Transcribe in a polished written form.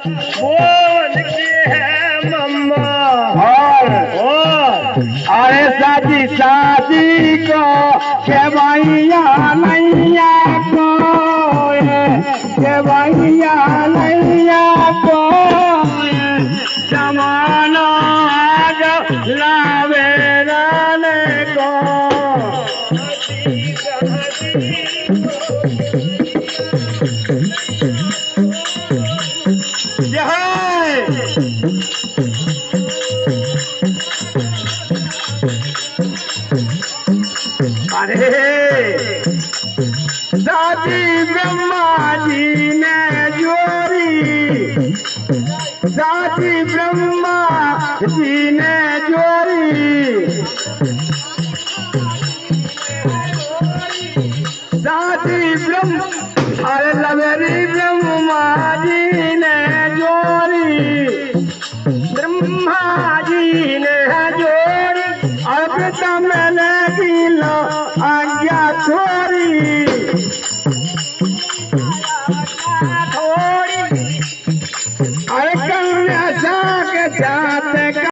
वो लिखती है मम्मा। और अरे शादी शादी को के भैया नैया को के भैया नैया को जमाना लावे राने को अरे दादी ब्रह्मा जी ने जोड़ी दादी ब्रह्मा जी ने जोड़ी दादी ब्रह्म अरे लवेरी ब्रह्मा जी ने जोड़ी ब्रह्मा जी ने जोड़ी अब तो मैंने गिलो आज्ञा छोड़ी अरे कन्या के जाते